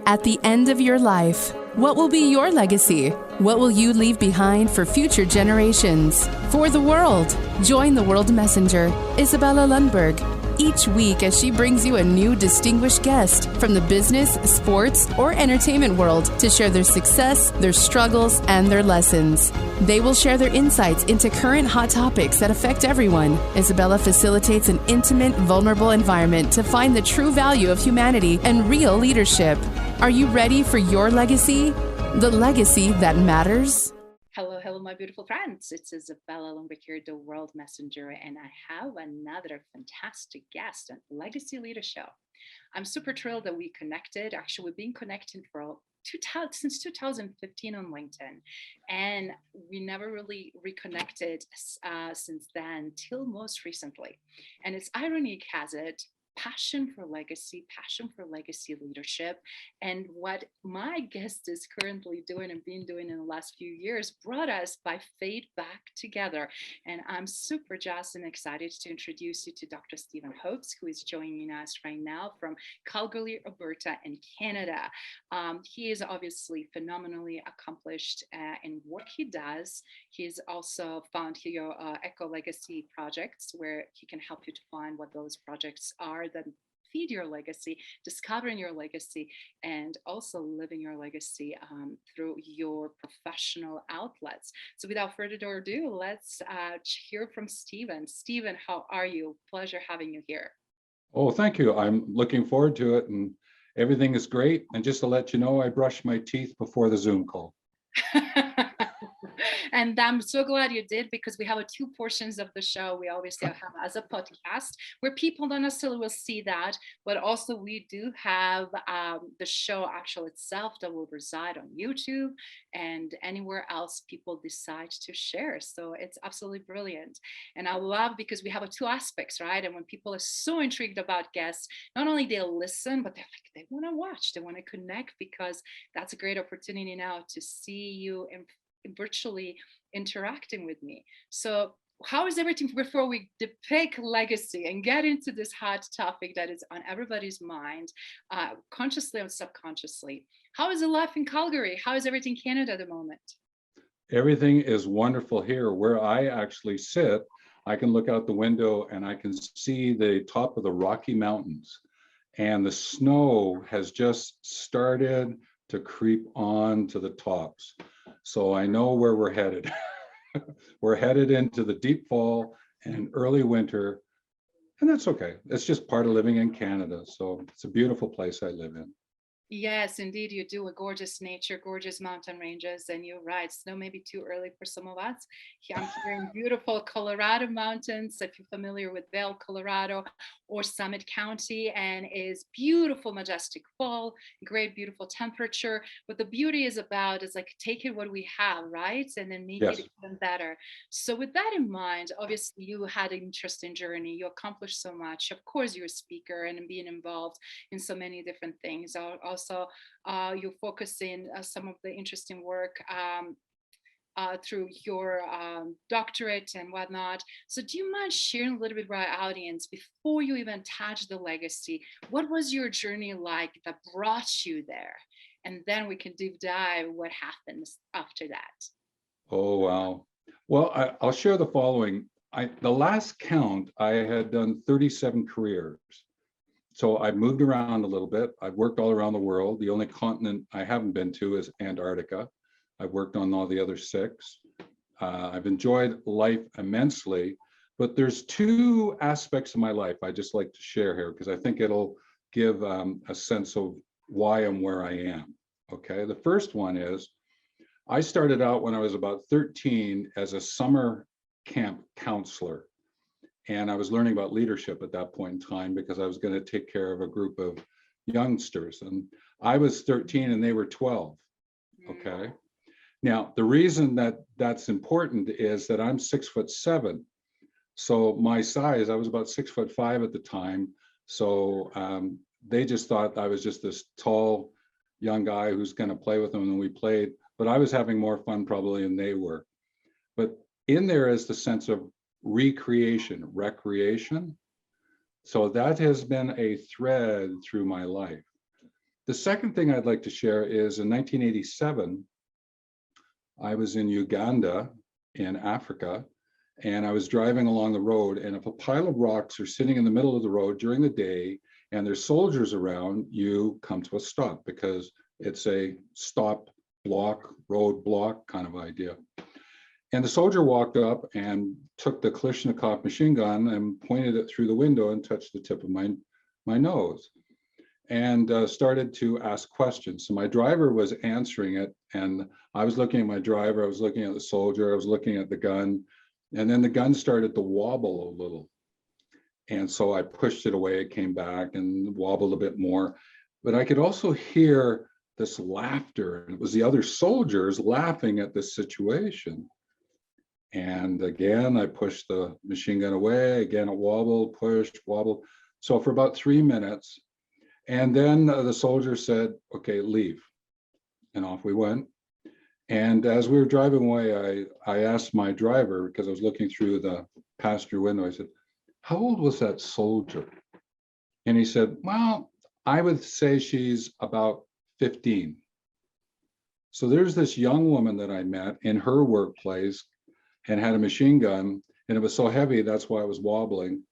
At the end of your life, what will be your legacy? What will you leave behind for future generations? For the world, join the World Messenger, Izabela Lundberg, each week as she brings you a new distinguished guest from the business, sports, or entertainment world to share their success, their struggles, and their lessons. They will share their insights into current hot topics that affect everyone. Izabela facilitates an intimate, vulnerable environment to find the true value of humanity and real leadership. Are you ready for your legacy? The legacy that matters? Hello, my beautiful friends. It's Izabela Lundberg here, the World Messenger, and I have another fantastic guest on Legacy Leader Show. I'm super thrilled that we connected. Actually, we've been connected since 2015 on LinkedIn, and we never really reconnected since then till most recently. And it's ironic, has it? Passion for legacy leadership, and what my guest is currently doing and been doing in the last few years brought us by fate back together. And I'm super jazzed and excited to introduce you to Dr. Stephen Hobbs, who is joining us right now from Calgary, Alberta in Canada. He is obviously phenomenally accomplished in what he does. He's also found your Eco Legacy projects, where he can help you to find what those projects are that feed your legacy, discovering your legacy, and also living your legacy through your professional outlets. So without further ado, let's hear from Stephen. Stephen, how are you? Pleasure having you here. Oh, thank you. I'm looking forward to it, and everything is great. And just to let you know, I brushed my teeth before the Zoom call. And I'm so glad you did, because we have two portions of the show. We obviously have as a podcast where people don't necessarily will see that, but also we do have the show actual itself that will reside on YouTube and anywhere else people decide to share. So it's absolutely brilliant. And I love, because we have two aspects, right? And when people are so intrigued about guests, not only they'll listen, but they want to watch, they want to connect, because that's a great opportunity now to see you virtually interacting with me. So how is everything, before we depict legacy and get into this hot topic that is on everybody's mind, consciously and subconsciously, how is the life in Calgary? How is everything in Canada at the moment? Everything is wonderful here. Where I actually sit, I can look out the window and I can see the top of the Rocky Mountains, and the snow has just started to creep on to the tops. So I know where we're headed. We're headed into the deep fall and early winter, and that's okay. It's just part of living in Canada. So it's a beautiful place I live in. Yes, indeed, you do. A gorgeous nature, gorgeous mountain ranges, and you're right. Snow may be too early for some of us. I'm here in beautiful Colorado mountains, if you're familiar with Vail, Colorado, or Summit County, and is beautiful, majestic fall, great, beautiful temperature. But the beauty is like taking what we have, right, and then make it even better. So with that in mind, obviously you had an interesting journey. You accomplished so much. Of course, you're a speaker and being involved in so many different things. Also, you focus in some of the interesting work through your doctorate and whatnot. So do you mind sharing a little bit with our audience, before you even touch the legacy, what was your journey like that brought you there? And then we can deep dive what happens after that. Oh, wow. Well, I'll share the following. The last count, I had done 37 careers. So I've moved around a little bit. I've worked all around the world. The only continent I haven't been to is Antarctica. I've worked on all the other 6. I've enjoyed life immensely, but there's 2 aspects of my life I just like to share here, because I think it'll give a sense of why I'm where I am. Okay, the first one is, I started out when I was about 13 as a summer camp counselor. And I was learning about leadership at that point in time, because I was going to take care of a group of youngsters. And I was 13 and they were 12. Okay. Now, the reason that that's important is that I'm 6'7". So my size, I was about 6'5" at the time. So they just thought I was just this tall young guy who's going to play with them, and we played. But I was having more fun probably than they were. But in there is the sense of recreation. So that has been a thread through my life. The second thing I'd like to share is in 1987, I was in Uganda in Africa, and I was driving along the road, and if a pile of rocks are sitting in the middle of the road during the day and there's soldiers around, you come to a stop because it's a stop block, road block kind of idea. And the soldier walked up and took the Kalashnikov machine gun and pointed it through the window and touched the tip of my nose and started to ask questions. So my driver was answering it, and I was looking at my driver, I was looking at the soldier, I was looking at the gun, and then the gun started to wobble a little. And so I pushed it away, it came back and wobbled a bit more. But I could also hear this laughter, and it was the other soldiers laughing at this situation. And again, I pushed the machine gun away, again it wobbled, pushed, wobbled. So for about 3 minutes, and then the soldier said, okay, leave. And off we went. And as we were driving away, I asked my driver, because I was looking through the passenger window, I said, how old was that soldier? And he said, well, I would say she's about 15. So there's this young woman that I met in her workplace and had a machine gun, and it was so heavy, that's why it was wobbling.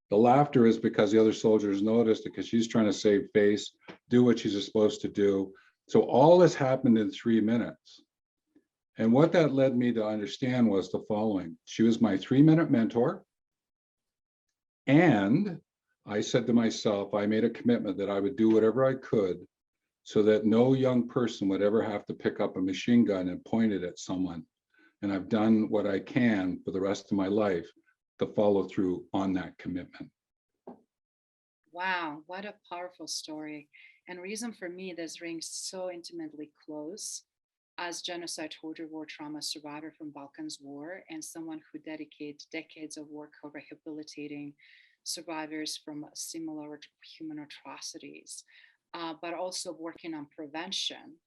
The laughter is because the other soldiers noticed it, because she's trying to save face, do what she's supposed to do. So all this happened in 3 minutes. And what that led me to understand was the following. She was my 3-minute mentor. And I said to myself, I made a commitment that I would do whatever I could so that no young person would ever have to pick up a machine gun and point it at someone. And I've done what I can for the rest of my life to follow through on that commitment. Wow, what a powerful story. And reason for me, this rings so intimately close as genocide torture war trauma survivor from Balkans War and someone who dedicates decades of work of rehabilitating survivors from similar human atrocities, but also working on prevention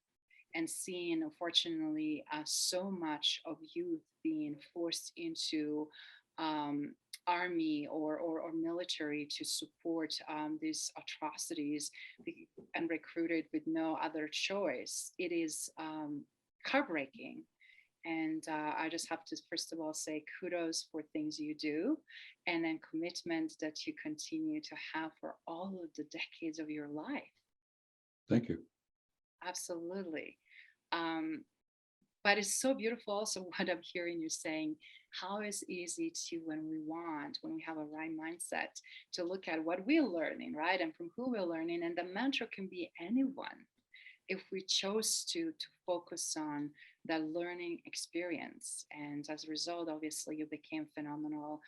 and seeing, unfortunately, so much of youth being forced into army or military to support these atrocities and recruited with no other choice. It is heartbreaking. And I just have to, first of all, say kudos for things you do, and then commitment that you continue to have for all of the decades of your life. Thank you. Absolutely. But it's so beautiful also what I'm hearing you saying, how it's easy to, when we have a right mindset, to look at what we're learning, right? And from who we're learning. And the mentor can be anyone if we chose to focus on that learning experience. And as a result, obviously, you became phenomenal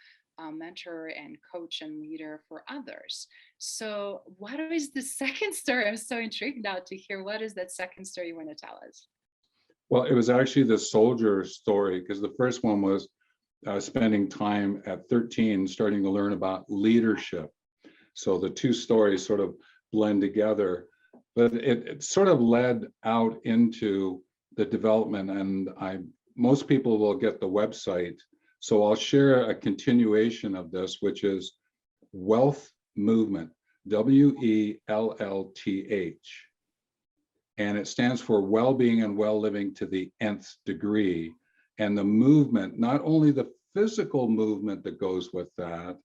mentor and coach and leader for others. So what is the second story? I'm so intrigued now to hear, what is that second story you want to tell us? Well, it was actually the soldier story, because the first one was spending time at 13, starting to learn about leadership. So the two stories sort of blend together, but it sort of led out into the development, and most people will get the website. So I'll share a continuation of this, which is Wealth Movement, WELLTH. And it stands for well-being and well-living to the nth degree. And the movement, not only the physical movement that goes with that,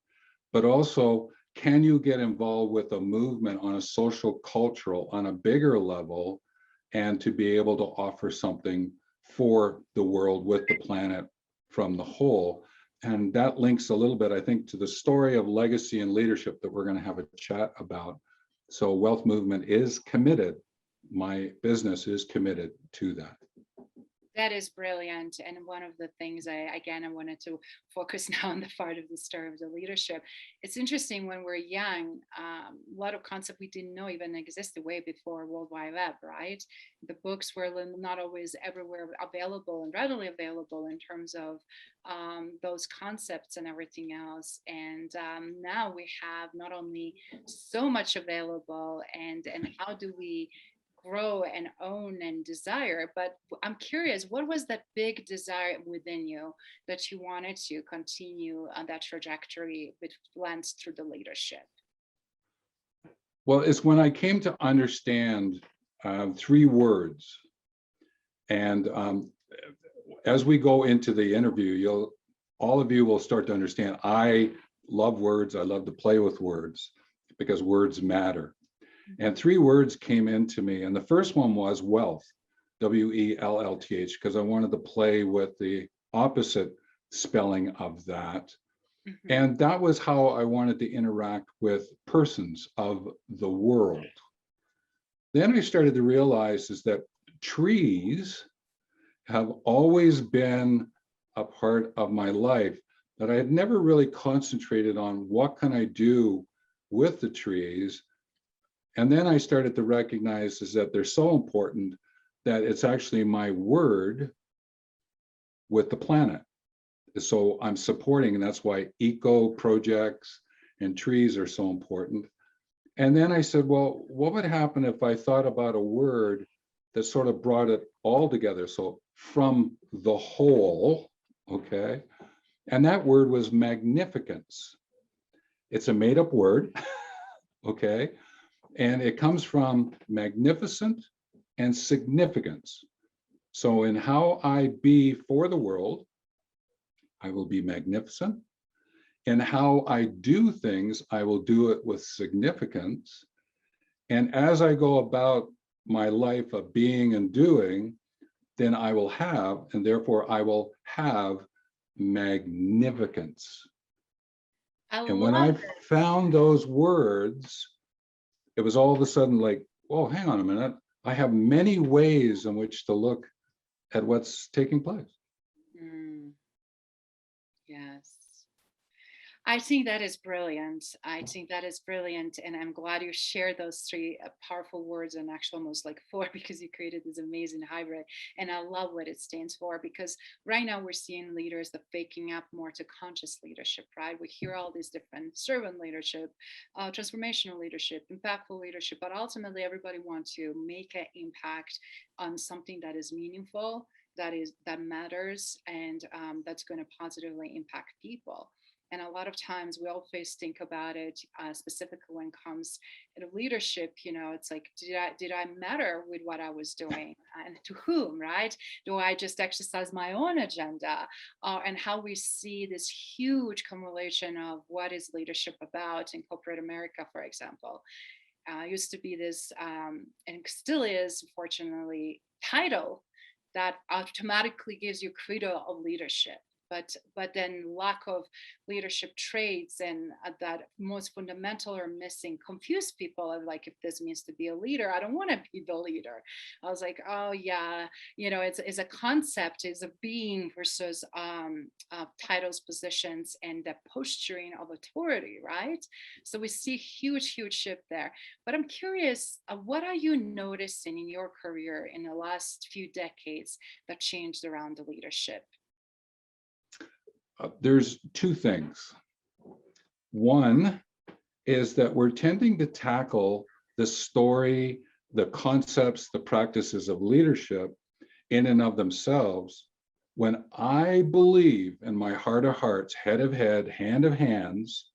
but also, can you get involved with a movement on a social, cultural, on a bigger level, and to be able to offer something for the world with the planet from the whole. And that links a little bit, I think, to the story of legacy and leadership that we're going to have a chat about. So Wealth Movement is committed. My business is committed to that. That is brilliant. And one of the things I wanted to focus now on the part of the story of the leadership. It's interesting, when we're young, a lot of concepts we didn't know even existed way before World Wide Web, right? The books were not always everywhere available and readily available in terms of those concepts and everything else. And now we have not only so much available, and how do we grow and own and desire, but I'm curious, what was that big desire within you that you wanted to continue on that trajectory which lends through the leadership? Well, it's when I came to understand three words. And as we go into the interview, all of you will start to understand. I love words. I love to play with words because words matter. And three words came into me. And the first one was wealth, W-E-L-L-T-H, because I wanted to play with the opposite spelling of that. Mm-hmm. And that was how I wanted to interact with persons of the world. Then I started to realize is that trees have always been a part of my life, that I had never really concentrated on what can I do with the trees. And then I started to recognize is that they're so important that it's actually my word with the planet. So I'm supporting, and that's why eco projects and trees are so important. And then I said, well, what would happen if I thought about a word that sort of brought it all together? So from the whole, okay? And that word was magnificence. It's a made-up word, okay? And it comes from magnificent and significance. So in how I be for the world, I will be magnificent. In how I do things, I will do it with significance. And as I go about my life of being and doing, then I will have, and therefore I will have magnificence. And when I found those words, it was all of a sudden like, oh, hang on a minute. I have many ways in which to look at what's taking place. Yes. I think that is brilliant. I think that is brilliant. And I'm glad you shared those three powerful words, and actually almost like four, because you created this amazing hybrid. And I love what it stands for, because right now we're seeing leaders that faking up more to conscious leadership, right? We hear all these different servant leadership, transformational leadership, impactful leadership, but ultimately everybody wants to make an impact on something that is meaningful, that matters, and that's going to positively impact people. And a lot of times we always think about it specifically when it comes to leadership. It's like, did I matter with what I was doing, and to whom, right? Do I just exercise my own agenda? And how we see this huge accumulation of what is leadership about in corporate America, for example. Used to be this, and still is, fortunately, title that automatically gives you credo of leadership. But then lack of leadership traits, and that most fundamental are missing, confuse people of like, if this means to be a leader, I don't want to be the leader. I was like, oh yeah, it's a concept, is a being versus titles, positions, and the posturing of authority, right? So we see huge shift there. But I'm curious, what are you noticing in your career in the last few decades that changed around the leadership? There's two things. One is that we're tending to tackle the story, the concepts, the practices of leadership in and of themselves, when I believe in my heart of hearts, head of head, hand of hands,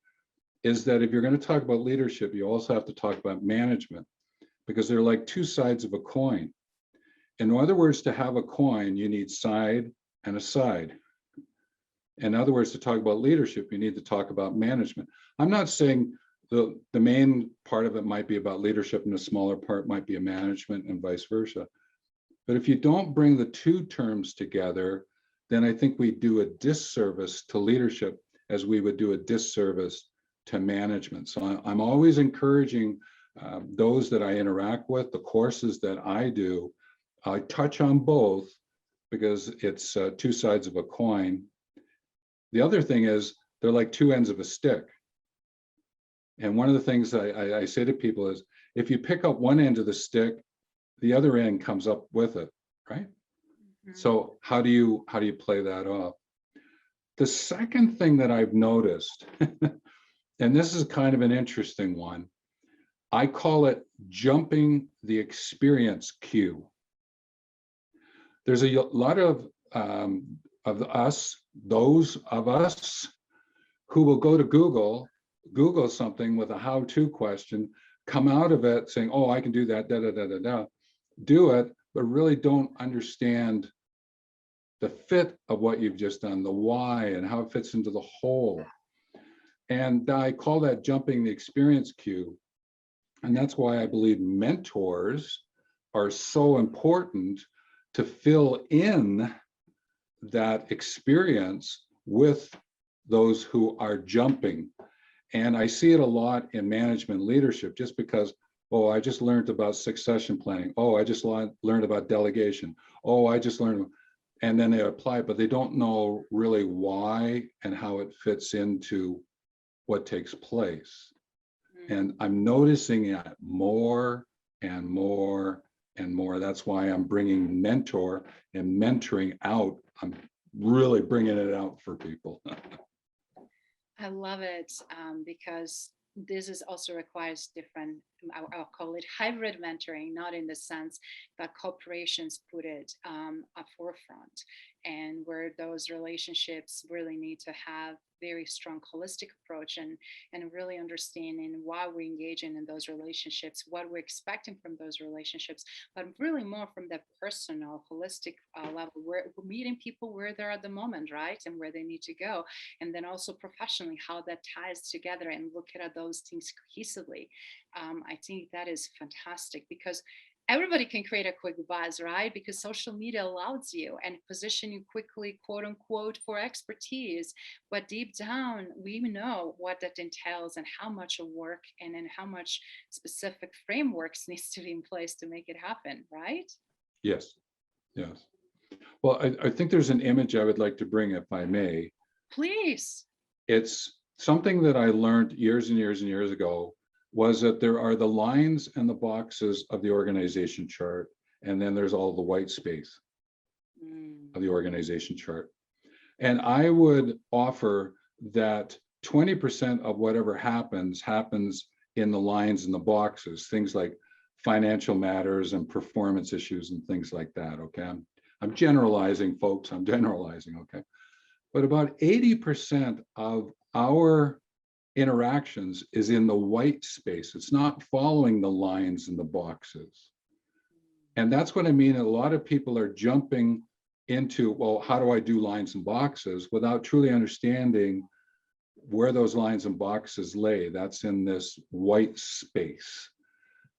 is that if you're going to talk about leadership, you also have to talk about management, because they're like two sides of a coin. In other words, to have a coin, you need side and a side. In other words, to talk about leadership, you need to talk about management. I'm not saying the main part of it might be about leadership and the smaller part might be a management, and vice versa. But if you don't bring the two terms together, then I think we do a disservice to leadership as we would do a disservice to management. So I'm always encouraging those that I interact with, the courses that I do, I touch on both because it's two sides of a coin. The other thing is they're like two ends of a stick. And one of the things I say to people is, if you pick up one end of the stick, the other end comes up with it, right? Mm-hmm. So how do you play that off? The second thing that I've noticed, and this is kind of an interesting one, I call it jumping the experience queue. There's a lot of us, those of us who will go to Google something with a how-to question, come out of it saying, oh, I can do that, da, da, da, da, da, do it, but really don't understand the fit of what you've just done, the why and how it fits into the whole. And I call that jumping the experience queue. And that's why I believe mentors are so important to fill in that experience with those who are jumping. And I see it a lot in management leadership, just because, oh, I just learned about succession planning. Oh, I just learned about delegation. Oh, I just learned, and then they apply it, but they don't know really why and how it fits into what takes place. And I'm noticing it more and more and more. That's why I'm bringing mentor and mentoring out. I'm really bringing it out for people. I love it, because this is also requires different, I'll call it hybrid mentoring, not in the sense that corporations put it up forefront, and where those relationships really need to have very strong holistic approach and really understanding why we're engaging in those relationships, what we're expecting from those relationships, but really more from the personal holistic level, where we're meeting people where they're at the moment, right, and where they need to go, and then also professionally how that ties together and look at those things cohesively. I think that is fantastic, because everybody can create a quick buzz, right? Because social media allows you and position you quickly, quote unquote, for expertise. But deep down, we know what that entails and how much work and how much specific frameworks needs to be in place to make it happen, right? Yes, yes. Well, I think there's an image I would like to bring, if I may. Please. It's something that I learned years and years and years ago, was that there are the lines and the boxes of the organization chart, and then there's all the white space of the organization chart. And I would offer that 20% of whatever happens in the lines and the boxes, things like financial matters and performance issues and things like that, okay? I'm generalizing, folks, I'm generalizing, okay? But about 80% of our interactions is in the white space. It's not following the lines and the boxes. And that's what I mean. A lot of people are jumping into, well, how do I do lines and boxes, without truly understanding where those lines and boxes lay. That's in this white space.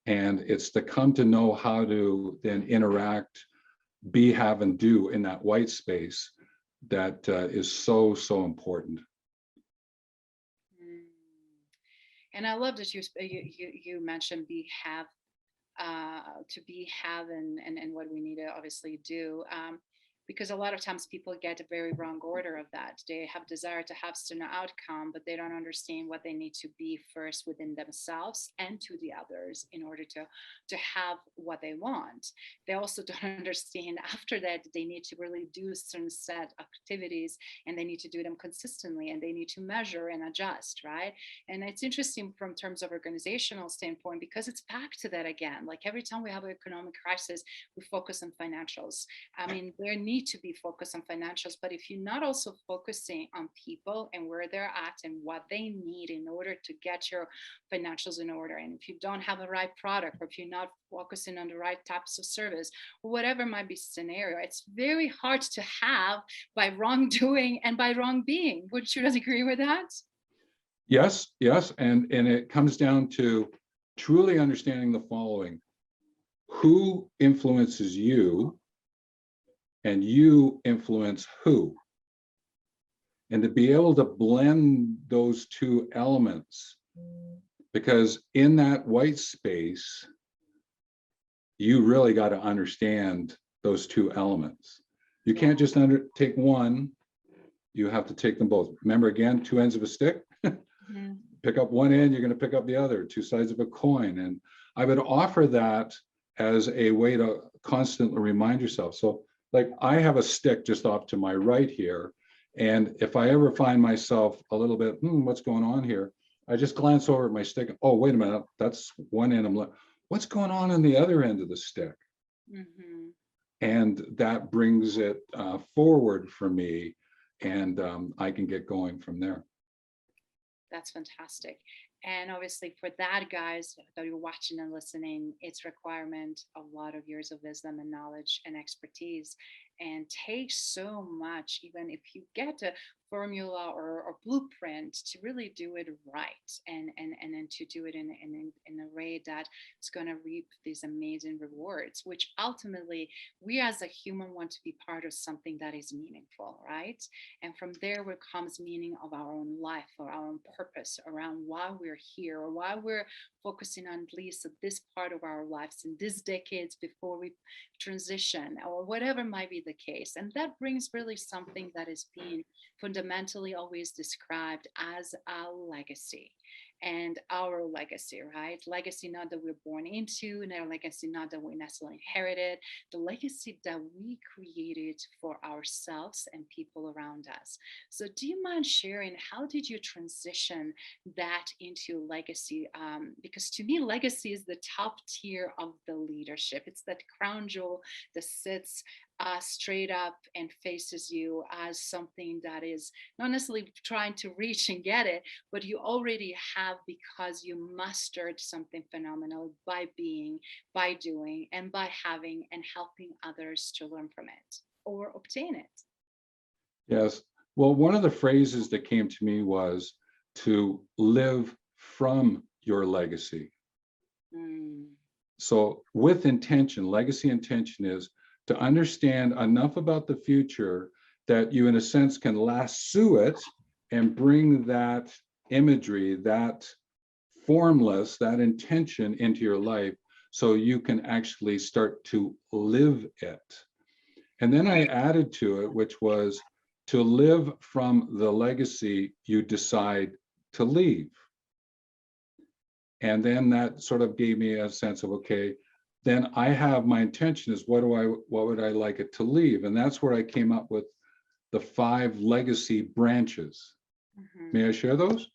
And it's to come to know how to then interact, be, have, and do in that white space that is so, so important. And I love that you mentioned be, have, to be, have, and what we need to obviously do. Because a lot of times people get a very wrong order of that. They have desire to have certain outcome, but they don't understand what they need to be first within themselves and to the others in order to have what they want. They also don't understand after that they need to really do certain set activities, and they need to do them consistently, and they need to measure and adjust, right? And it's interesting from terms of organizational standpoint, because it's back to that again. Like every time we have an economic crisis, we focus on financials. I mean, there need to be focused on financials, but if you're not also focusing on people and where they're at and what they need in order to get your financials in order, and if you don't have the right product, or if you're not focusing on the right types of service, or whatever might be scenario, it's very hard to have by wrongdoing and by wrong being. Would you guys agree with that? Yes, yes. And it comes down to truly understanding the following: who influences you, and you influence who. And to be able to blend those two elements, because in that white space, you really got to understand those two elements. You can't just take one, you have to take them both. Remember, again, two ends of a stick. Pick up one end, you're going to pick up the other, two sides of a coin. And I would offer that as a way to constantly remind yourself. So like I have a stick just off to my right here. And if I ever find myself a little bit, what's going on here? I just glance over at my stick. Oh, wait a minute, that's one end. I'm like, what's going on the other end of the stick? And that brings it forward for me, and I can get going from there. That's fantastic. And obviously for that, guys that you're watching and listening, it's requirement a lot of years of wisdom and knowledge and expertise, and takes so much, even if you get a formula or blueprint, to really do it right, and then to do it in a way that it's going to reap these amazing rewards, which ultimately we as a human want to be part of something that is meaningful, right? And from there where comes meaning of our own life or our own purpose around why we're here, or why we're focusing on at least this part of our lives in these decades before we transition, or whatever might be the case. And that brings really something that is being fundamentally always described as a legacy. And our legacy, right? Legacy not that we're born into, and our legacy not that we necessarily inherited, the legacy that we created for ourselves and people around us. So do you mind sharing, how did you transition that into legacy? Because to me, legacy is the top tier of the leadership. It's that crown jewel that sits straight up and faces you as something that is not necessarily trying to reach and get it, but you already have, because you mastered something phenomenal by being, by doing, and by having and helping others to learn from it or obtain it. Yes. Well, one of the phrases that came to me was to live from your legacy. So with intention, legacy intention is to understand enough about the future that you, in a sense, can lasso it and bring that imagery, that formless, that intention into your life, so you can actually start to live it. And then I added to it, which was to live from the legacy you decide to leave. And then that sort of gave me a sense of, okay, then I have my intention is what would I like it to leave? And that's where I came up with the 5 legacy branches. May I share those?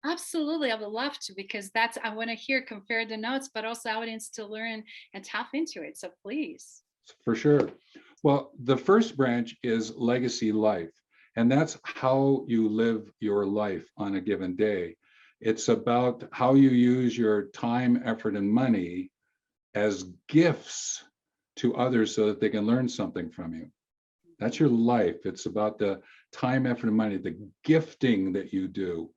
Absolutely, I would love to, because that's, I want to hear, compare the notes, but also audience to learn and tap into it. So please. For sure. Well, the first branch is legacy life, and that's how you live your life on a given day. It's about how you use your time, effort, and money as gifts to others so that they can learn something from you. That's your life. It's about the time, effort, and money, the gifting that you do.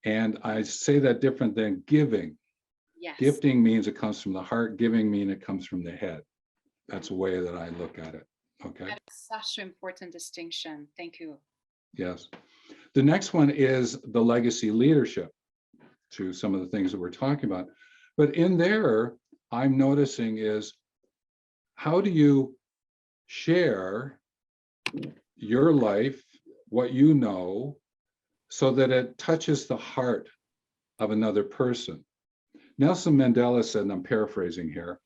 And I say that different than giving. Yes. Gifting means it comes from the heart. Giving means it comes from the head. That's a way that I look at it. Okay. That's such an important distinction. Thank you. Yes. The next one is the legacy leadership, to some of the things that we're talking about. But in there, I'm noticing is, how do you share your life, what you know, so that it touches the heart of another person? Nelson Mandela said, and I'm paraphrasing here,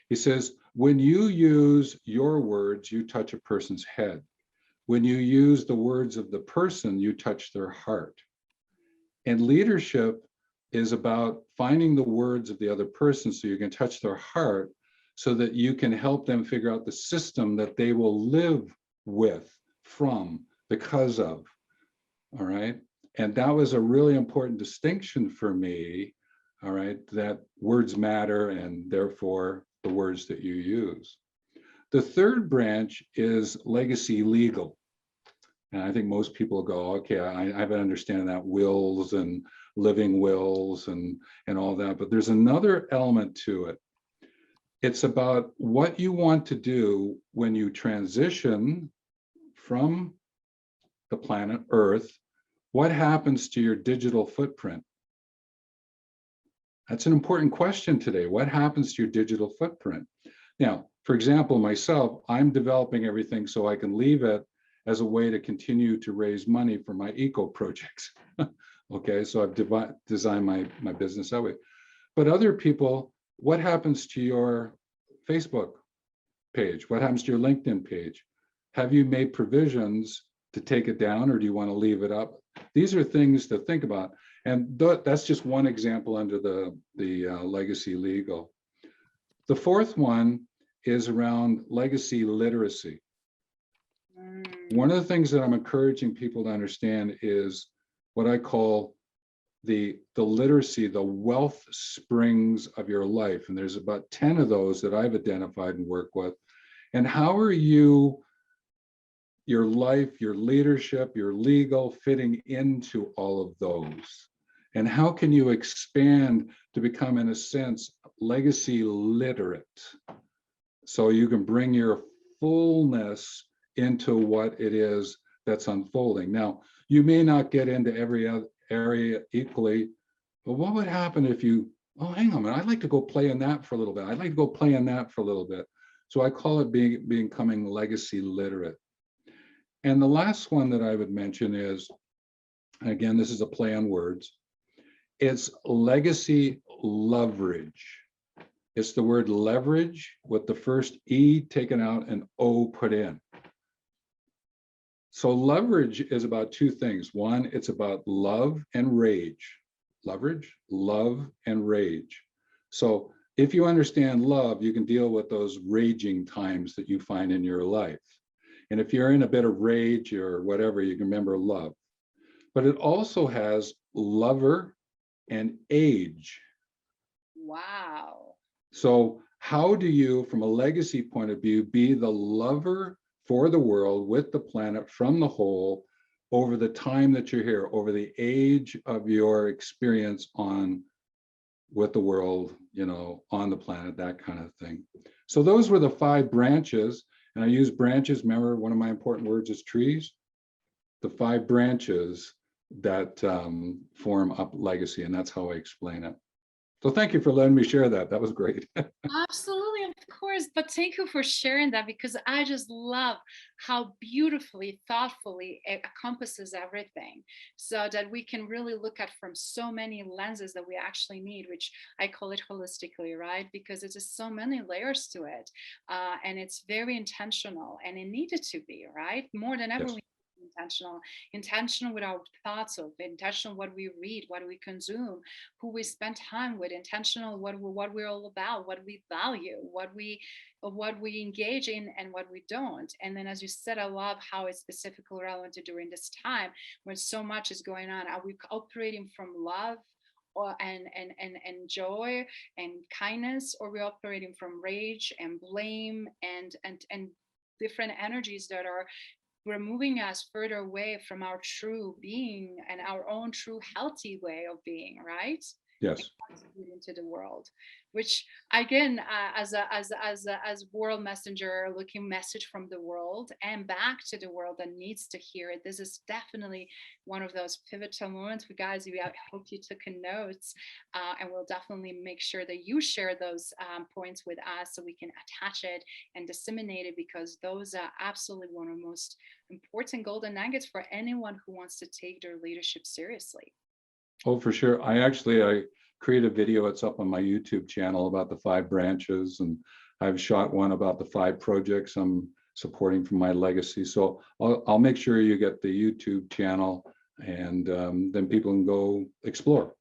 he says, when you use your words, you touch a person's head. When you use the words of the person, you touch their heart. And leadership is about finding the words of the other person so you can touch their heart, so that you can help them figure out the system that they will live with, from, because of. All right. And that was a really important distinction for me. All right. That words matter, and therefore the words that you use. The third branch is legacy legal. And I think most people go, okay, I have an understanding that wills and living wills and all that, but there's another element to it. It's about what you want to do when you transition from the planet Earth. What happens to your digital footprint? That's an important question today. What happens to your digital footprint? Now, for example, myself, I'm developing everything so I can leave it as a way to continue to raise money for my eco projects. Okay, so I've designed my business that way. But other people, what happens to your Facebook page? What happens to your LinkedIn page? Have you made provisions to take it down, or do you want to leave it up? These are things to think about. And that's just one example under the legacy legal. The fourth one is around legacy literacy. One of the things that I'm encouraging people to understand is what I call the literacy, the wealth springs of your life. And there's about 10 of those that I've identified and work with. And how are you, your life, your leadership, your legal fitting into all of those? And how can you expand to become, in a sense, legacy literate? So you can bring your fullness into what it is that's unfolding. Now, you may not get into every other area equally, but what would happen if you, oh, hang on a minute, I'd like to go play in that for a little bit. I'd like to go play in that for a little bit. So I call it becoming legacy literate. And the last one that I would mention is, again, this is a play on words. It's legacy leverage. It's the word leverage with the first E taken out and O put in. So leverage is about two things. One, it's about love and rage. Leverage, love, and rage. So if you understand love, you can deal with those raging times that you find in your life. And if you're in a bit of rage or whatever, you can remember love. But it also has lover and age. Wow. So how do you, from a legacy point of view, be the lover for the world with the planet from the whole over the time that you're here, over the age of your experience on with the world, you know, on the planet, that kind of thing. So those were the 5 branches. And I use branches. Remember, one of my important words is trees. The 5 branches that form up legacy, and that's how I explain it. So thank you for letting me share that. That was great. Absolutely, of course. But thank you for sharing that, because I just love how beautifully, thoughtfully it encompasses everything, so that we can really look at from so many lenses that we actually need, which I call it holistically, right? Because it's just so many layers to it. And it's very intentional, and it needed to be, right? More than ever, Yes. we intentional with our thoughts, of intentional what we read, what we consume, who we spend time with, intentional what we're all about, what we value, what we engage in, and what we don't. And then, as you said, I love how it's specifically relevant during this time when so much is going on. Are we operating from love and joy and kindness, or are we operating from rage and blame and different energies that are removing us further away from our true being and our own true healthy way of being, right? Yes. And contributing to the world, which again, as world messenger, looking message from the world and back to the world that needs to hear it. This is definitely one of those pivotal moments. Guys, I hope you took notes, and we'll definitely make sure that you share those points with us so we can attach it and disseminate it, because those are absolutely one of the most important golden nuggets for anyone who wants to take their leadership seriously. Oh, for sure. I create a video. It's up on my YouTube channel about the 5 branches, and I've shot one about the 5 projects I'm supporting from my legacy. So I'll make sure you get the YouTube channel, and then people can go explore.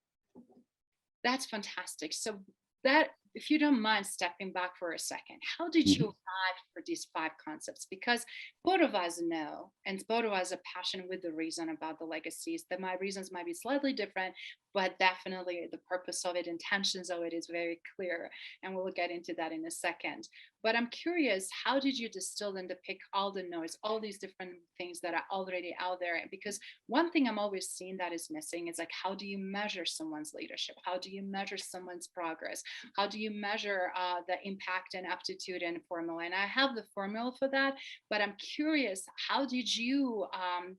That's fantastic. So that, if you don't mind stepping back for a second, how did you arrive for these 5 concepts? Because both of us know, and both of us are passionate with the reason about the legacies, that my reasons might be slightly different, but definitely the purpose of it, intentions of it is very clear. And we'll get into that in a second. But I'm curious, how did you distill and depict all the noise, all these different things that are already out there? Because one thing I'm always seeing that is missing is like, how do you measure someone's leadership? How do you measure someone's progress? How do you measure the impact and aptitude and formula? And I have the formula for that, but I'm curious, how did you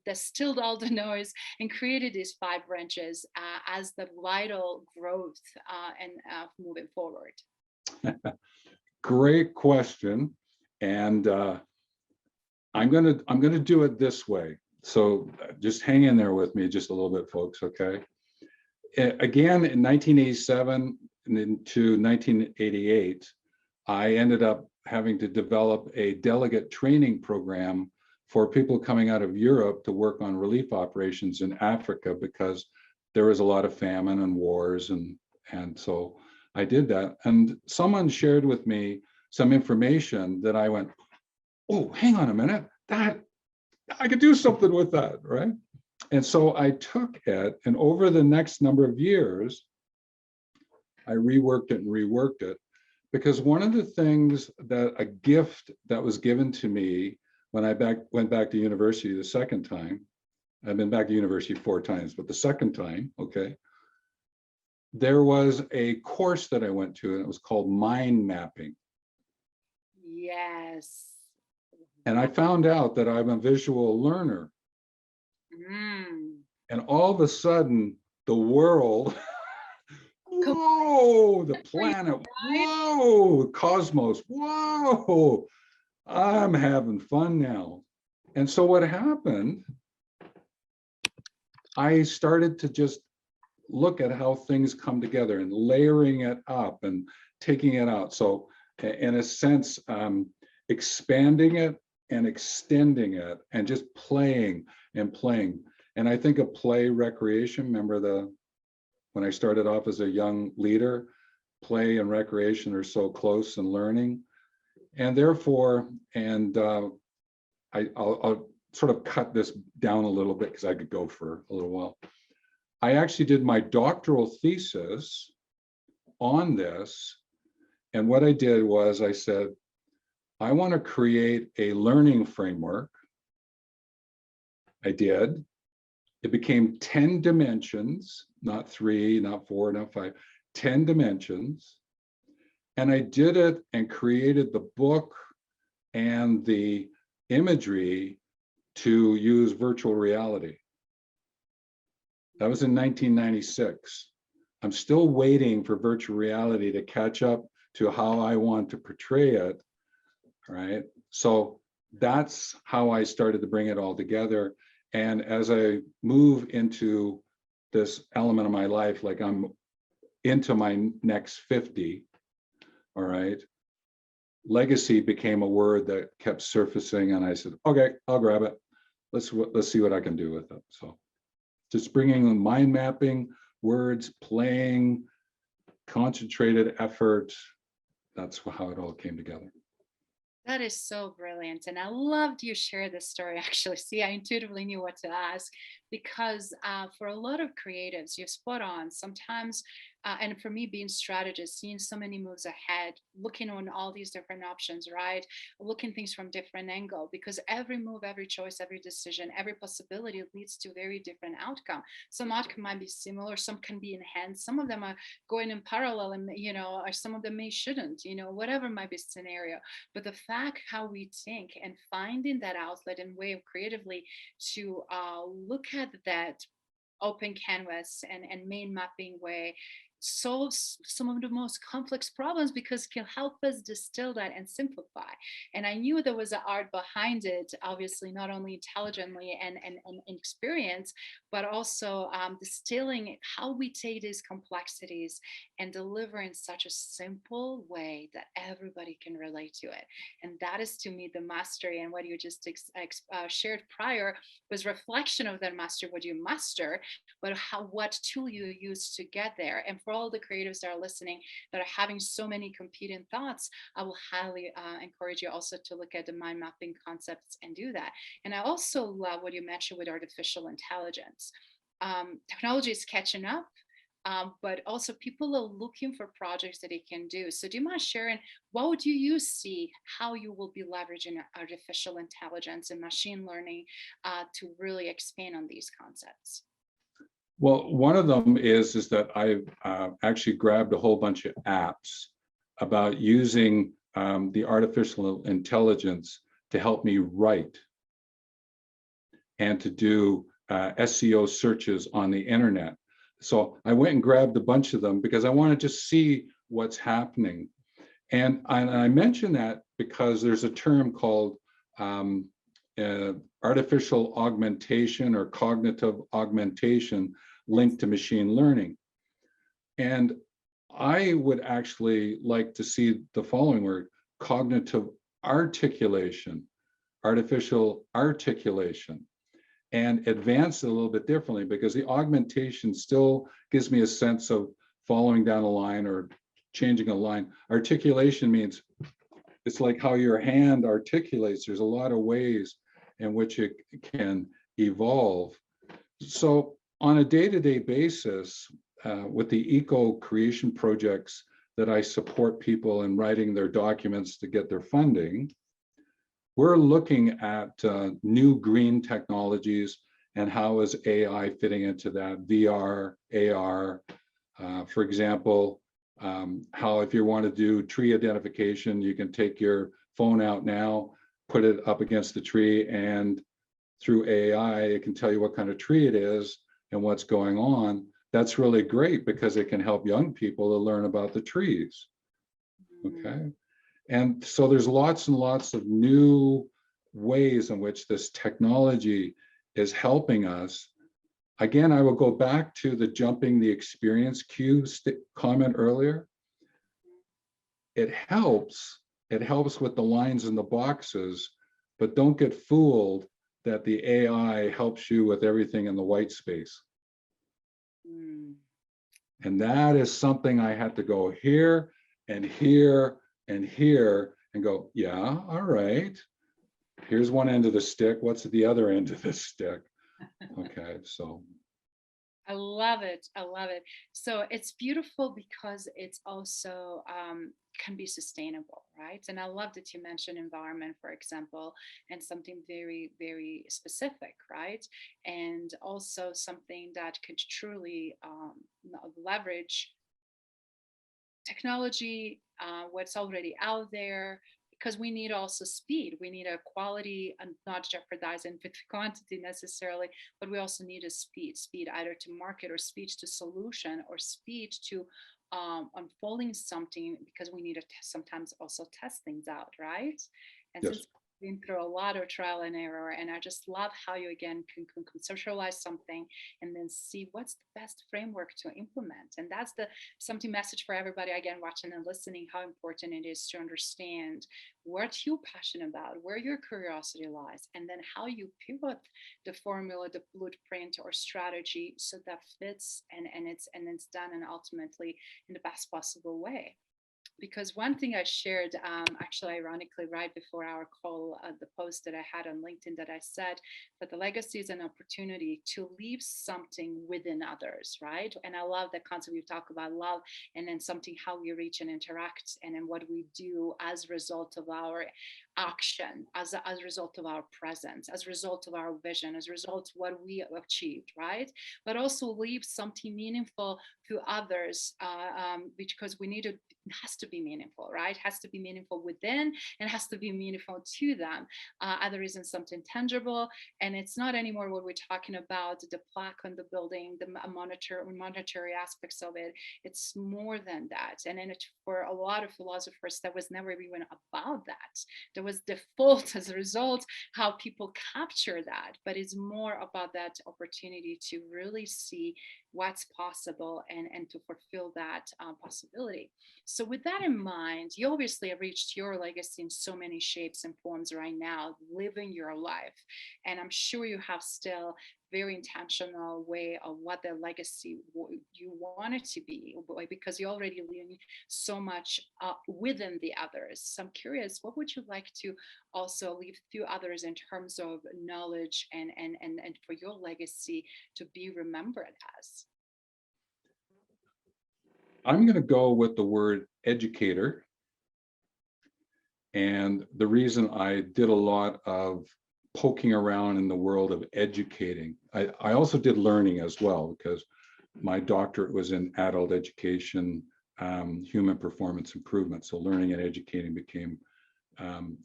distill all the noise and created these 5 branches as the vital growth and moving forward? Great question. And I'm gonna do it this way. So just hang in there with me just a little bit, folks, okay? Again, in 1987 and into 1988, I ended up having to develop a delegate training program for people coming out of Europe to work on relief operations in Africa, because there was a lot of famine and wars, and so I did that. And someone shared with me some information that I went, oh, hang on a minute, that I could do something with that, right? And so I took it, and over the next number of years, I reworked it and reworked it, because one of the things that a gift that was given to me when I went back to university the second time, I've been back to university 4 times, but the second time, okay, there was a course that I went to, and it was called mind mapping. Yes. And I found out that I'm a visual learner. And all of a sudden, the world, whoa, the planet, whoa, the cosmos, whoa, I'm having fun now. And so what happened, I started to just look at how things come together and layering it up and taking it out. So in a sense, expanding it and extending it and just playing and playing. And I think of play recreation, remember when I started off as a young leader, play and recreation are so close in learning. And therefore, I'll sort of cut this down a little bit because I could go for a little while. I actually did my doctoral thesis on this. And what I did was I said, I want to create a learning framework. I did. It became 10 dimensions, not 3, not 4, not 5, 10 dimensions. And I did it and created the book and the imagery to use virtual reality. That was in 1996. I'm still waiting for virtual reality to catch up to how I want to portray it, right? So that's how I started to bring it all together. And as I move into this element of my life, like I'm into my next 50, all right, legacy became a word that kept surfacing, and I said, okay, I'll grab it. Let's see what I can do with it. So just bringing in mind mapping, words, playing, concentrated effort. That's how it all came together. That is so brilliant. And I loved you share this story. Actually, see, I intuitively knew what to ask because for a lot of creatives, you're spot on. Sometimes, and for me, being strategist, seeing so many moves ahead, looking on all these different options, right? Looking things from different angle, because every move, every choice, every decision, every possibility leads to very different outcome. Some outcome might be similar, some can be enhanced, some of them are going in parallel, and or some of them may shouldn't, whatever might be scenario. But the fact how we think and finding that outlet and way of creatively to look at that open canvas and main mapping way solves some of the most complex problems because it can help us distill that and simplify. And I knew there was an art behind it, obviously not only intelligently and experience, but also distilling how we take these complexities and deliver in such a simple way that everybody can relate to it. And that is to me the mastery. And what you just shared prior was reflection of that mastery, what you master, but what tool you use to get there. And for all the creatives that are listening that are having so many competing thoughts, I will highly encourage you also to look at the mind mapping concepts and do that. And I also love what you mentioned with artificial intelligence. Technology is catching up, but also people are looking for projects that it can do. So do you mind sharing, what do you see how you will be leveraging artificial intelligence and machine learning to really expand on these concepts? Well, one of them is that I actually grabbed a whole bunch of apps about using the artificial intelligence to help me write and to do SEO searches on the internet. So I went and grabbed a bunch of them because I want to just see what's happening. And I mention that because there's a term called artificial augmentation or cognitive augmentation linked to machine learning. And I would actually like to see the following word: cognitive articulation, artificial articulation, and advance it a little bit differently, because the augmentation still gives me a sense of following down a line or changing a line. Articulation means it's like how your hand articulates. There's a lot of ways in which it can evolve. So on a day-to-day basis, with the eco creation projects that I support people in writing their documents to get their funding, we're looking at new green technologies and how is AI fitting into that, VR, AR, for example, how if you want to do tree identification, you can take your phone out now, put it up against the tree, and through AI, it can tell you what kind of tree it is and what's going on. That's really great because it can help young people to learn about the trees. Okay. And so there's lots and lots of new ways in which this technology is helping us. Again, I will go back to the jumping the experience queue comment earlier. It helps with the lines in the boxes, but don't get fooled that the AI helps you with everything in the white space. And that is something I had to go here and here and here and go, yeah, all right. Here's one end of the stick. What's at the other end of the stick? Okay, so. I love it. I love it. So it's beautiful because it's also can be sustainable, right? And I love that you mentioned environment, for example, and something very, very specific, right? And also something that could truly leverage technology, what's already out there, because we need also speed. We need a quality and not jeopardizing with quantity necessarily, but we also need a speed either to market or speed to solution or speed to unfolding something, because we need to sometimes also test things out, right? And yes. Since we've been through a lot of trial and error, and I just love how you again can conceptualize something and then see what's the best framework to implement. And that's the something message for everybody again watching and listening, how important it is to understand what you're passionate about, where your curiosity lies, and then how you pivot the formula, the blueprint or strategy so that fits and it's done and ultimately in the best possible way. Because one thing I shared, actually, ironically, right before our call, the post that I had on LinkedIn, that I said that the legacy is an opportunity to leave something within others, right? And I love that concept. You talk about love and then something, how we reach and interact, and then what we do as a result of our action, as a result of our presence, as a result of our vision, as a result of what we achieved, right? But also leave something meaningful to others, because we need to, it has to be meaningful, right? It has to be meaningful within and has to be meaningful to them. Other isn't something tangible, and it's not anymore what we're talking about, the plaque on the building, the monetary aspects of it. It's more than that. And then for a lot of philosophers, that was never even about that. There was default as a result how people capture that, but it's more about that opportunity to really see what's possible and to fulfill that possibility. So with that in mind, you obviously have reached your legacy in so many shapes and forms right now, living your life. And I'm sure you have still very intentional way of what the legacy you want it to be, because you already learn so much within the others. So I'm curious, what would you like to also leave to others in terms of knowledge and for your legacy to be remembered as? I'm going to go with the word educator. And the reason I did a lot of poking around in the world of educating, I also did learning as well, because my doctorate was in adult education, human performance improvement. So learning and educating became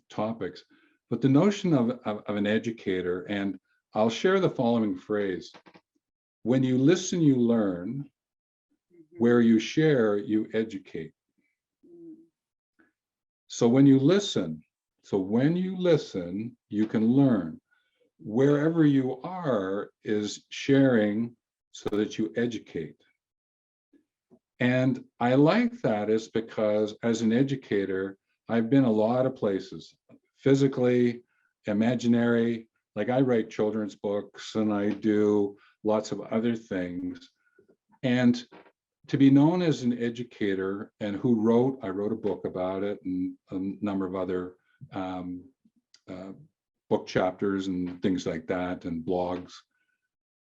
topics. But the notion of an educator, and I'll share the following phrase: when you listen, you learn. Where you share, you educate. So when you listen, you can learn. Wherever you are is sharing so that you educate. And I like that is because as an educator, I've been a lot of places, physically, imaginary, like I write children's books and I do lots of other things. And to be known as an educator, and I wrote a book about it and a number of other book chapters and things like that and blogs.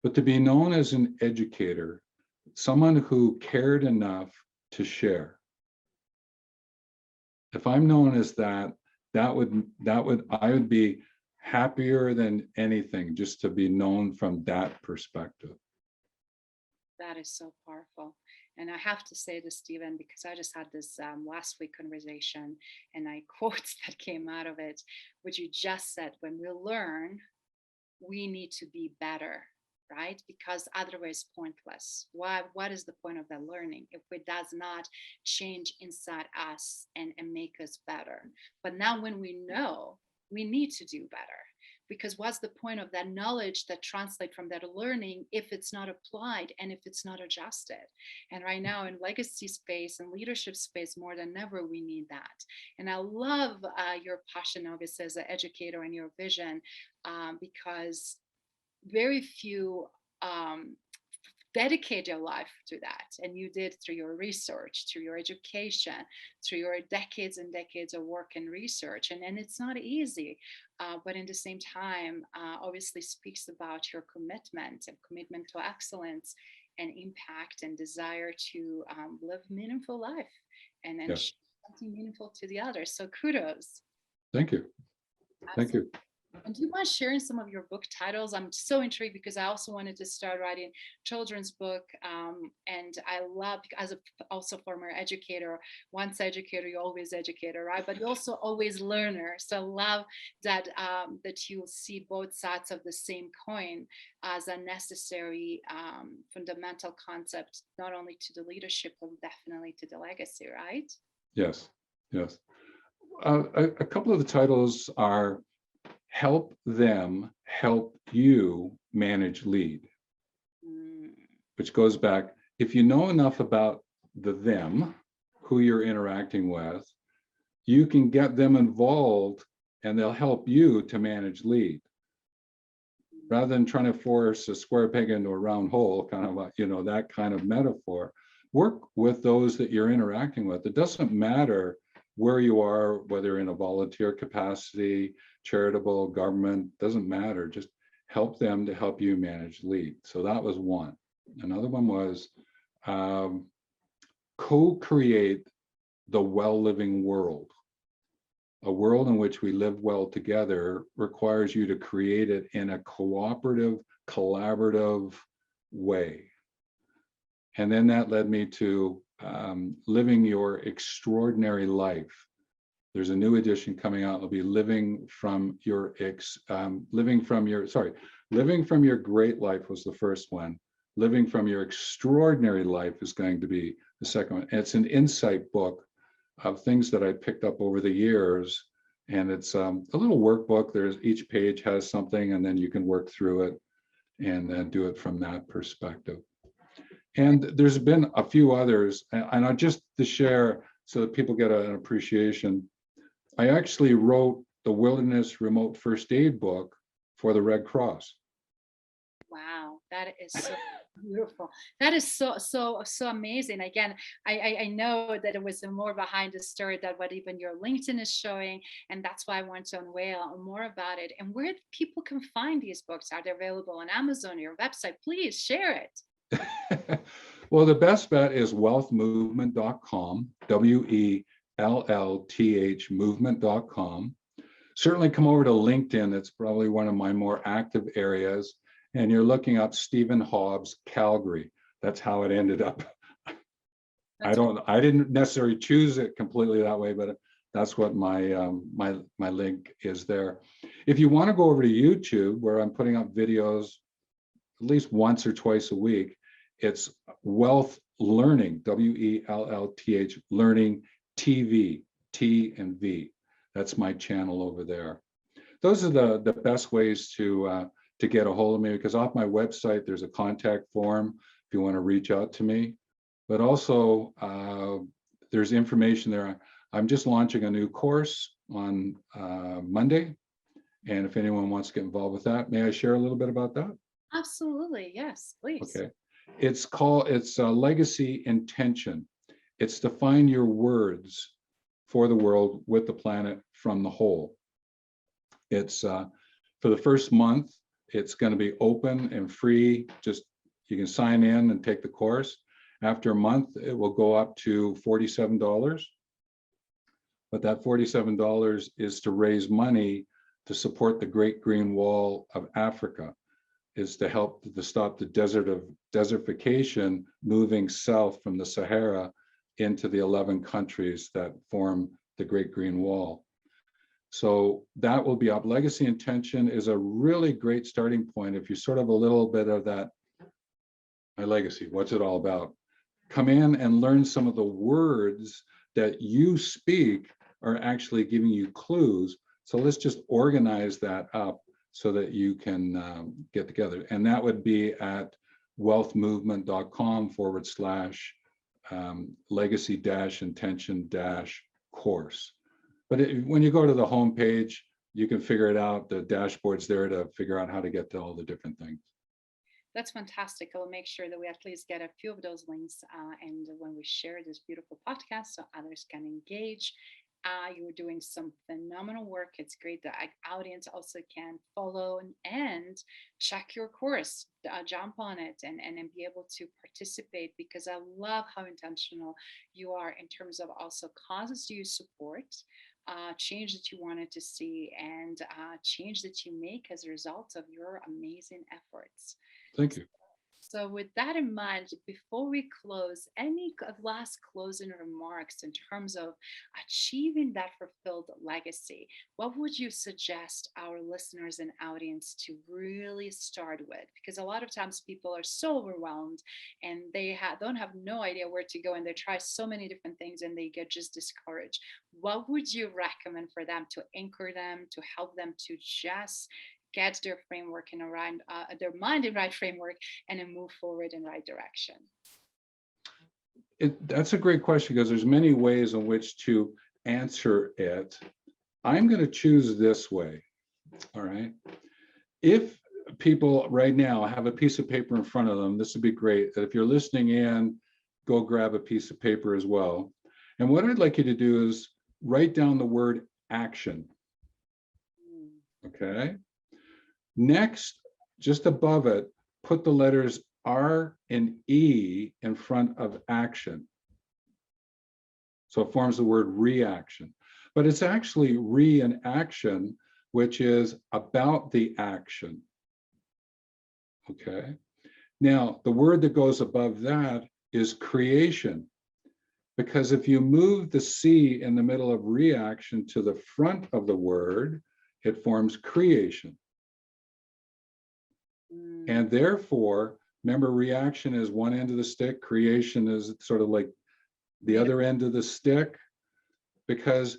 But to be known as an educator, someone who cared enough to share. If I'm known as that, I would be happier than anything just to be known from that perspective. That is so powerful. And I have to say this, Stephen, because I just had this last week conversation, and I quotes that came out of it, which you just said: when we learn, we need to be better, right? Because otherwise pointless. What is the point of that learning if it does not change inside us and make us better? But now when we know, we need to do better, because what's the point of that knowledge that translates from that learning if it's not applied and if it's not adjusted? And right now in legacy space and leadership space, more than ever, we need that. And I love your passion, obviously, as an educator, and your vision, because very few dedicate your life to that. And you did through your research, through your education, through your decades and decades of work and research. And it's not easy, but in the same time, obviously speaks about your commitment to excellence and impact and desire to live meaningful life and Yes. something meaningful to the others. So kudos. Thank you. Thank you. And do you mind sharing some of your book titles? I'm so intrigued because I also wanted to start writing children's book. And I love, as a also former educator, once educator, you're always educator, right? But you're also always learner. So I love that that you see both sides of the same coin as a necessary fundamental concept, not only to the leadership, but definitely to the legacy, right? Yes, yes. A couple of the titles are Help Them Help You Manage Lead, which goes back, if you know enough about the them, who you're interacting with, you can get them involved and they'll help you to manage lead. Rather than trying to force a square peg into a round hole, kind of, that kind of metaphor, work with those that you're interacting with. It doesn't matter where you are, whether in a volunteer capacity, charitable, government, doesn't matter. Just help them to help you manage lead. So that was one. Another one was co-create the well-living world. A world in which we live well together requires you to create it in a cooperative, collaborative way. And then that led me to living your extraordinary life. There's a new edition coming out. It'll be living from your great life was the first one. Living from your extraordinary life is going to be the second one. And it's an insight book of things that I picked up over the years. And it's a little workbook. Each page has something, and then you can work through it and then do it from that perspective. And there's been a few others, and I just to share so that people get an appreciation. I actually wrote the Wilderness Remote First Aid book for the Red Cross. Wow, that is so beautiful. That is so amazing. Again, I know that it was more behind the story than what even your LinkedIn is showing, and that's why I want to unveil more about it. And where people can find these books? Are they available on Amazon or your website? Please share it. Well, the best bet is wealthmovement.com, WELLTH movement.com. Certainly come over to LinkedIn. That's probably one of my more active areas. And you're looking up Stephen Hobbs, Calgary. That's how it ended up. I didn't necessarily choose it completely that way, but that's what my link is there. If you want to go over to YouTube, where I'm putting up videos at least once or twice a week, it's Wealth Learning, WELLTH Learning TV, T and V. That's my channel over there. Those are the best ways to get a hold of me, because off my website, there's a contact form if you want to reach out to me. But also, there's information there. I'm just launching a new course on Monday. And if anyone wants to get involved with that, may I share a little bit about that? Absolutely, yes, please. Okay. It's Legacy Intention. It's to find your words for the world with the planet from the whole. It's for the first month, It's going to be open and free. Just you can sign in and take the course. After a month, it will go up to $47. But that $47 is to raise money to support the Great Green Wall of Africa, is to help to stop the desertification moving south from the Sahara into the 11 countries that form the Great Green Wall. So that will be up. Legacy Intention is a really great starting point. If you're sort of a little bit of that, my legacy, what's it all about? Come in and learn some of the words that you speak are actually giving you clues. So let's just organize that up so that you can get together. And that would be at wealthmovement.com/legacy-intention-course. But when you go to the home page, you can figure it out. The dashboard's there to figure out how to get to all the different things. That's fantastic. I'll make sure that we at least get a few of those links and when we share this beautiful podcast so others can engage. You're doing some phenomenal work. It's great that our audience also can follow and check your course, jump on it and be able to participate, because I love how intentional you are in terms of also causes you support, change that you wanted to see, and change that you make as a result of your amazing efforts. Thank you. So with that in mind, before we close, any last closing remarks in terms of achieving that fulfilled legacy? What would you suggest our listeners and audience to really start with? Because a lot of times people are so overwhelmed and they don't have no idea where to go, and they try so many different things and they get just discouraged. What would you recommend for them to anchor them, to help them to just get their framework in around their mind in right framework and then move forward in right direction? That's a great question, because there's many ways in which to answer it. I'm going to choose this way. All right. If people right now have a piece of paper in front of them, this would be great. That if you're listening in, go grab a piece of paper as well. And what I'd like you to do is write down the word action. Okay. Next, just above it, put the letters R and E in front of action. So it forms the word reaction. But it's actually re and action, which is about the action. Okay. Now, the word that goes above that is creation. Because if you move the C in the middle of reaction to the front of the word, it forms creation. And therefore, remember, reaction is one end of the stick, creation is sort of like the other end of the stick, because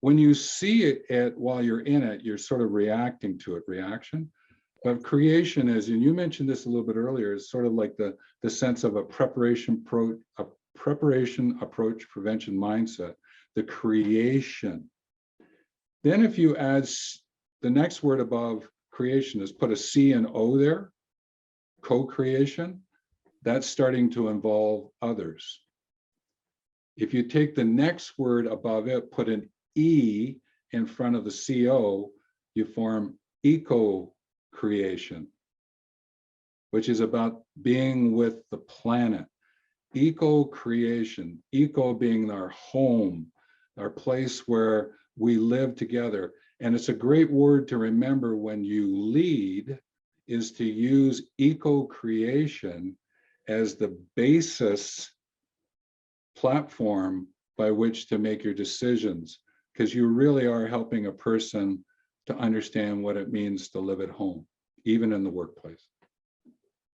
when you see it while you're in it, you're sort of reacting to it, reaction. But creation is, and you mentioned this a little bit earlier, is sort of like the sense of a preparation approach prevention mindset, the creation. Then if you add the next word above creation is put a C and O there, co-creation, that's starting to involve others. If you take the next word above it, put an E in front of the CO, you form eco-creation, which is about being with the planet. Eco-creation, eco being our home, our place where we live together. And it's a great word to remember when you lead, is to use eco-creation as the basis platform by which to make your decisions, because you really are helping a person to understand what it means to live at home, even in the workplace.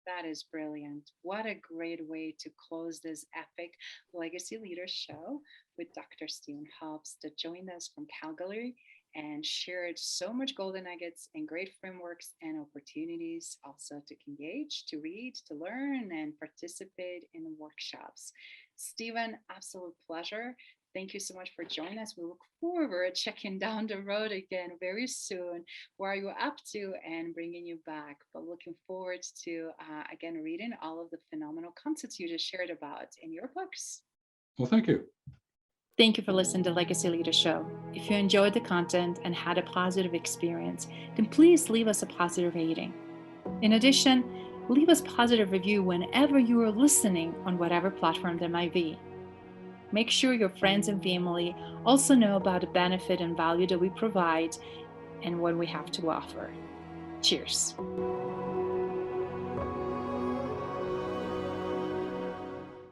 That is brilliant. What a great way to close this epic Legacy Leaders show with Dr. Stephen Hobbs, that joined us from Calgary and shared so much golden nuggets and great frameworks and opportunities also to engage, to read, to learn, and participate in the workshops. Stephen, absolute pleasure. Thank you so much for joining us. We look forward to checking down the road again very soon. Where are you up to, and bringing you back. But looking forward to, again, reading all of the phenomenal concepts you just shared about in your books. Well, thank you. Thank you for listening to Legacy Leader Show. If you enjoyed the content and had a positive experience, then please leave us a positive rating. In addition, leave us a positive review whenever you are listening on whatever platform there might be. Make sure your friends and family also know about the benefit and value that we provide and what we have to offer. Cheers.